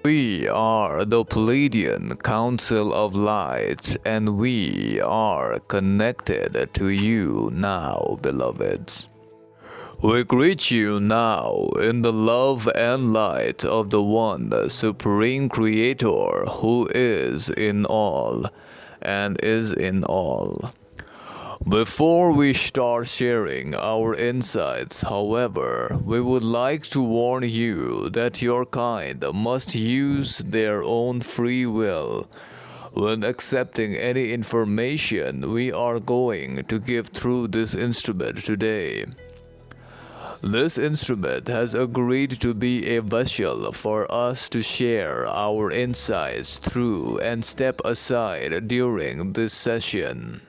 We are the Pleiadian Council of Light, and we are connected to you now, beloveds. We greet you now in the love and light of the One, the Supreme Creator, who is in all and is in all. Before we start sharing our insights, however, we would like to warn you that your kind must use their own free will when accepting any information we are going to give through this instrument today. This instrument has agreed to be a vessel for us to share our insights through and step aside during this session.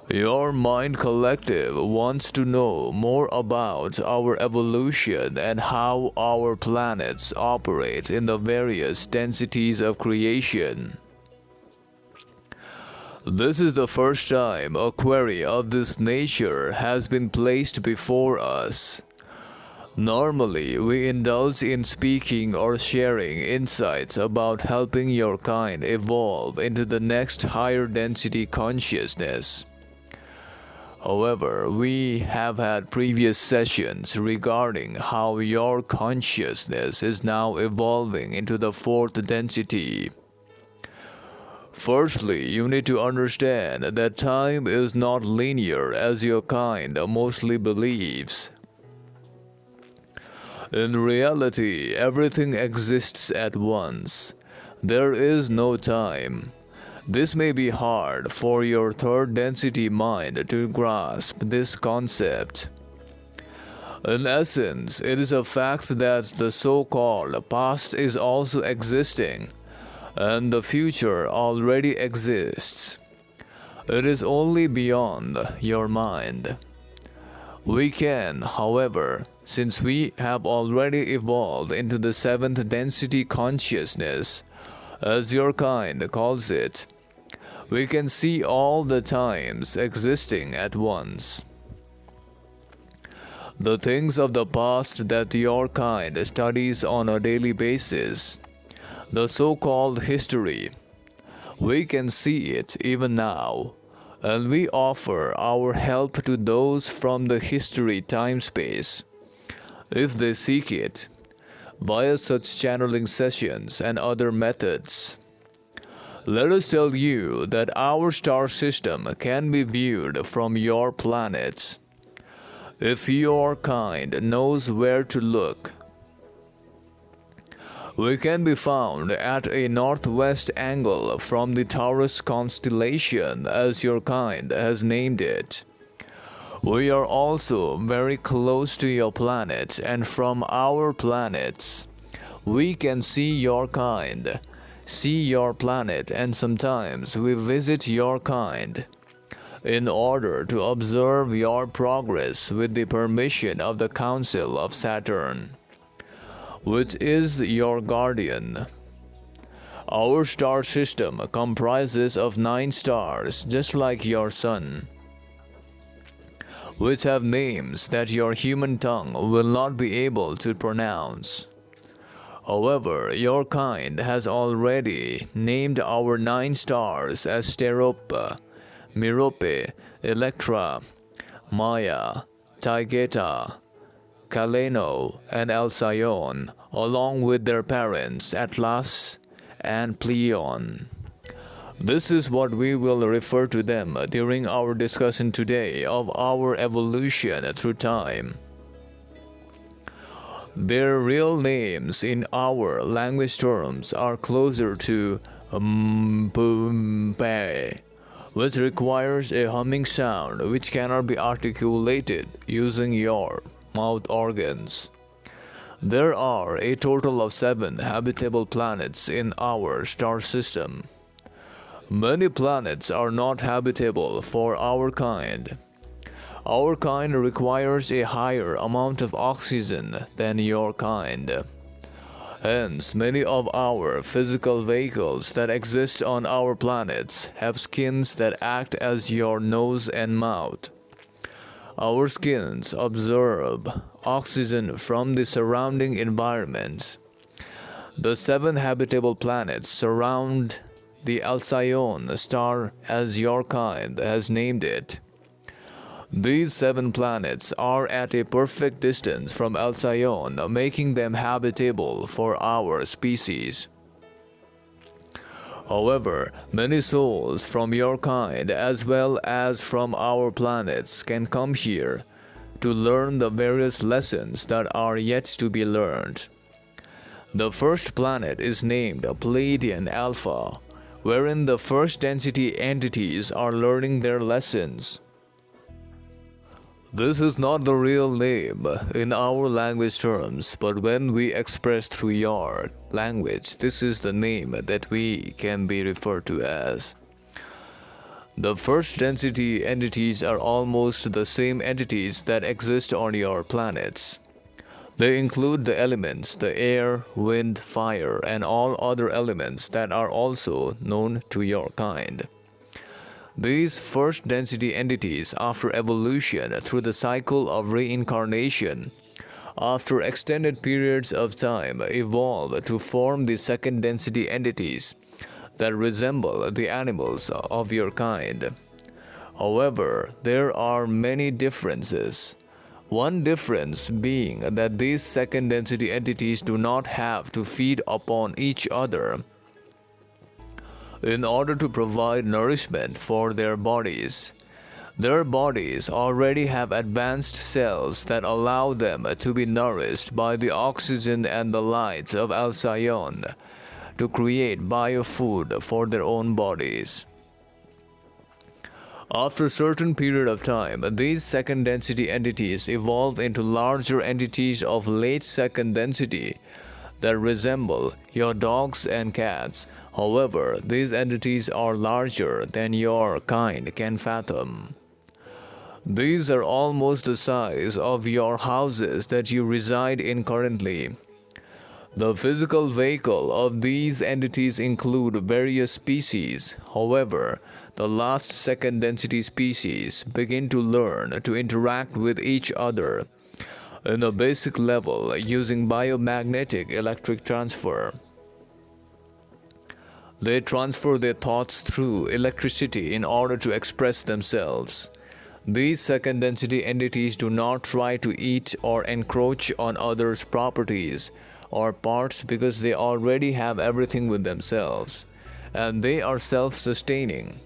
Your mind collective wants to know more about our evolution and how our planets operate in the various densities of creation. This is the first time a query of this nature has been placed before us. Normally, we indulge in speaking or sharing insights about helping your kind evolve into the next higher density consciousness. However, we have had previous sessions regarding how your consciousness is now evolving into the fourth density. Firstly, you need to understand that time is not linear as your kind mostly believes. In reality, everything exists at once. There is no time. This may be hard for your third density mind to grasp this concept. In essence, it is a fact that the so-called past is also existing, and the future already exists. It is only beyond your mind. We can, however, since we have already evolved into the seventh density consciousness, as your kind calls it, we can see all the times existing at once. The things of the past that your kind studies on a daily basis, the so-called history, we can see it even now, and we offer our help to those from the history time-space, if they seek it, via such channeling sessions and other methods. Let us tell you that our star system can be viewed from your planets. If your kind knows where to look, we can be found at a northwest angle from the Taurus constellation, as your kind has named it. We are also very close to your planet, and from our planets, we can see your kind, see your planet, and sometimes we visit your kind in order to observe your progress with the permission of the Council of Saturn, which is your guardian. Our star system comprises of 9 stars, just like your sun, which have names that your human tongue will not be able to pronounce. However, your kind has already named our 9 stars as Steropa, Merope, Electra, Maya, Taygeta, Kaleno, and Alcyone, along with their parents Atlas and Pleion. This is what we will refer to them during our discussion today of our evolution through time. Their real names in our language terms are closer to Mpumpe, which requires a humming sound which cannot be articulated using your mouth organs. There are a total of 7 habitable planets in our star system. Many planets are not habitable for our kind. Our kind requires a higher amount of oxygen than your kind. Hence, many of our physical vehicles that exist on our planets have skins that act as your nose and mouth. Our skins absorb oxygen from the surrounding environments. The 7 habitable planets surround the Alcyon star as your kind has named it. These 7 planets are at a perfect distance from Alcyon, making them habitable for our species. However, many souls from your kind as well as from our planets can come here to learn the various lessons that are yet to be learned. The first planet is named Pleiadian Alpha, wherein the first density entities are learning their lessons. This is not the real name in our language terms, but when we express through your language, this is the name that we can be referred to as. The first density entities are almost the same entities that exist on your planets. They include the elements, the air, wind, fire, and all other elements that are also known to your kind. These first density entities, after evolution through the cycle of reincarnation, after extended periods of time, evolve to form the second density entities that resemble the animals of your kind. However, there are many differences. One difference being that these second density entities do not have to feed upon each other in order to provide nourishment for their bodies. Their bodies already have advanced cells that allow them to be nourished by the oxygen and the light of Alcyon to create biofood for their own bodies. After a certain period of time, these second density entities evolve into larger entities of late second density that resemble your dogs and cats. However, these entities are larger than your kind can fathom. These are almost the size of your houses that you reside in currently. The physical vehicle of these entities include various species. However, the last second density species begin to learn to interact with each other in a basic level using biomagnetic electric transfer. They transfer their thoughts through electricity in order to express themselves. These second density entities do not try to eat or encroach on others' properties or parts because they already have everything with themselves, and they are self-sustaining.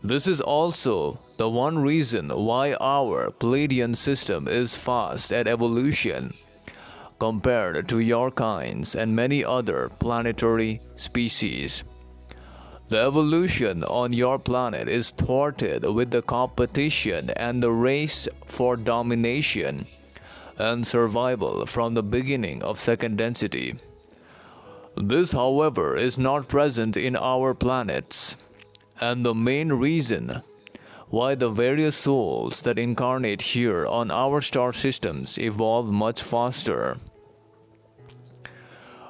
This is also the one reason why our Pleiadian system is fast at evolution compared to your kinds and many other planetary species. The evolution on your planet is thwarted with the competition and the race for domination and survival from the beginning of second density. This, however, is not present in our planets, and the main reason why the various souls that incarnate here on our star systems evolve much faster.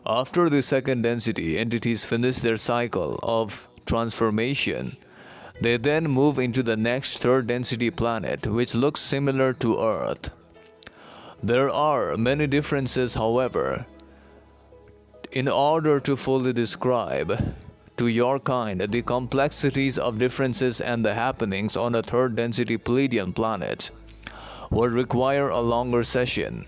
After the second density entities finish their cycle of transformation, they then move into the next third density planet, which looks similar to Earth. There are many differences, however. In order to fully describe to your kind the complexities of differences and the happenings on a third density Pleiadian planet would require a longer session.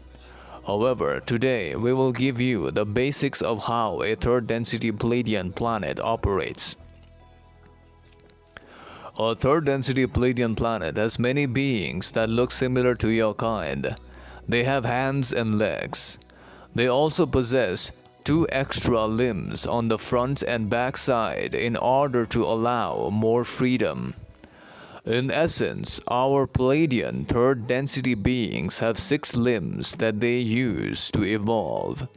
However, today we will give you the basics of how a third density Pleiadian planet operates. A third density Pleiadian planet has many beings that look similar to your kind. They have hands and legs. They also possess 2 extra limbs on the front and back side in order to allow more freedom. In essence, our Pleiadian third density beings have 6 limbs that they use to evolve.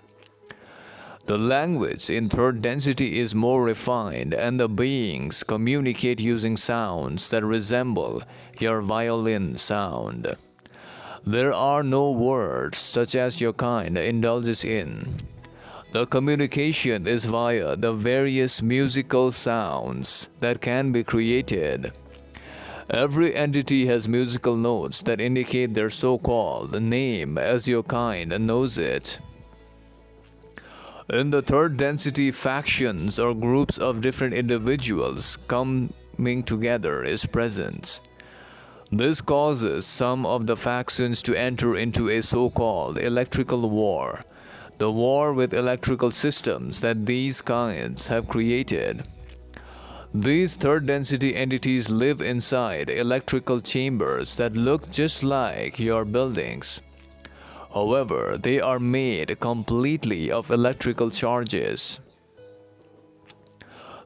The language in third density is more refined, and the beings communicate using sounds that resemble your violin sound. There are no words such as your kind indulges in. The communication is via the various musical sounds that can be created. Every entity has musical notes that indicate their so-called name as your kind knows it. In the third density, factions or groups of different individuals coming together is present. This causes some of the factions to enter into a so-called electrical war, the war with electrical systems that these kinds have created. These third density entities live inside electrical chambers that look just like your buildings. However, they are made completely of electrical charges.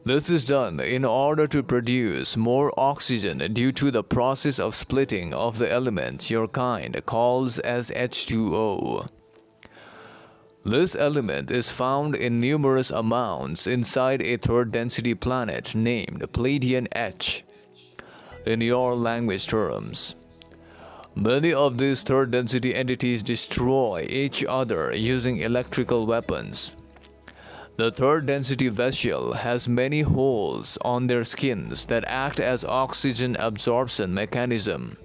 This is done in order to produce more oxygen due to the process of splitting of the element your kind calls as H2O. This element is found in numerous amounts inside a third density planet named Pleiadian H in your language terms. Many of these third density entities destroy each other using electrical weapons. The third density vessel has many holes on their skins that act as oxygen absorption mechanism,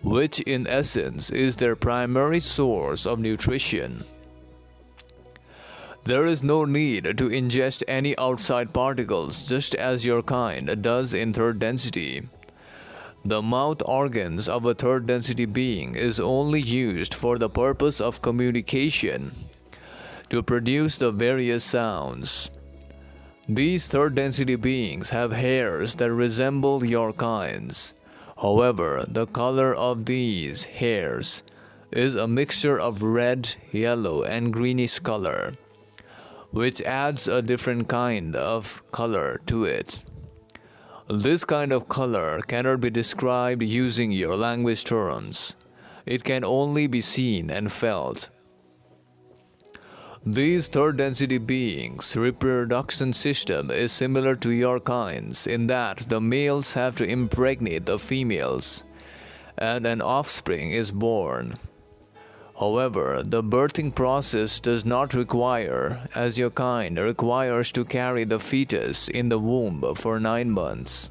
which in essence is their primary source of nutrition. There is no need to ingest any outside particles just as your kind does in third density. The mouth organs of a third density being is only used for the purpose of communication, to produce the various sounds. These third density beings have hairs that resemble your kinds. However, the color of these hairs is a mixture of red, yellow, and greenish color, which adds a different kind of color to it. This kind of color cannot be described using your language terms. It can only be seen and felt. These third density beings' reproduction system is similar to your kind's in that the males have to impregnate the females, and an offspring is born. However, the birthing process does not require, as your kind requires to carry the fetus in the womb for 9 months.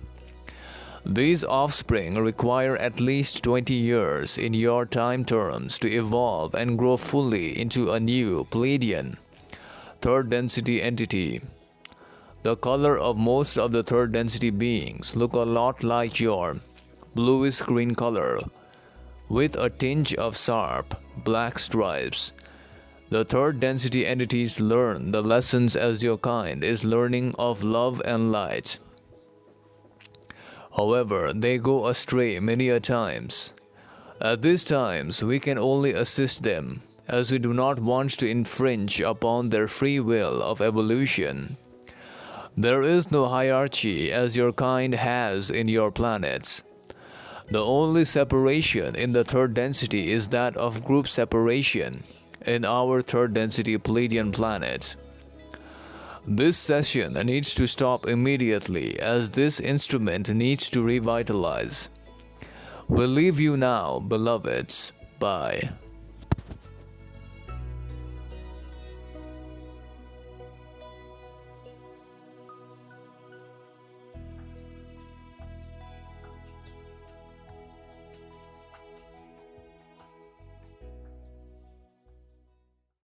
These offspring require at least 20 years in your time terms to evolve and grow fully into a new Pleiadian third density entity. The color of most of the third density beings look a lot like your bluish green color, with a tinge of sharp black stripes. The third density entities learn the lessons as your kind is learning of love and light. However, they go astray many a times. At these times, we can only assist them, as we do not want to infringe upon their free will of evolution. There is no hierarchy as your kind has in your planets. The only separation in the third density is that of group separation in our third density Pleiadian planet. This session needs to stop immediately as this instrument needs to revitalize. We'll leave you now, beloveds. Bye.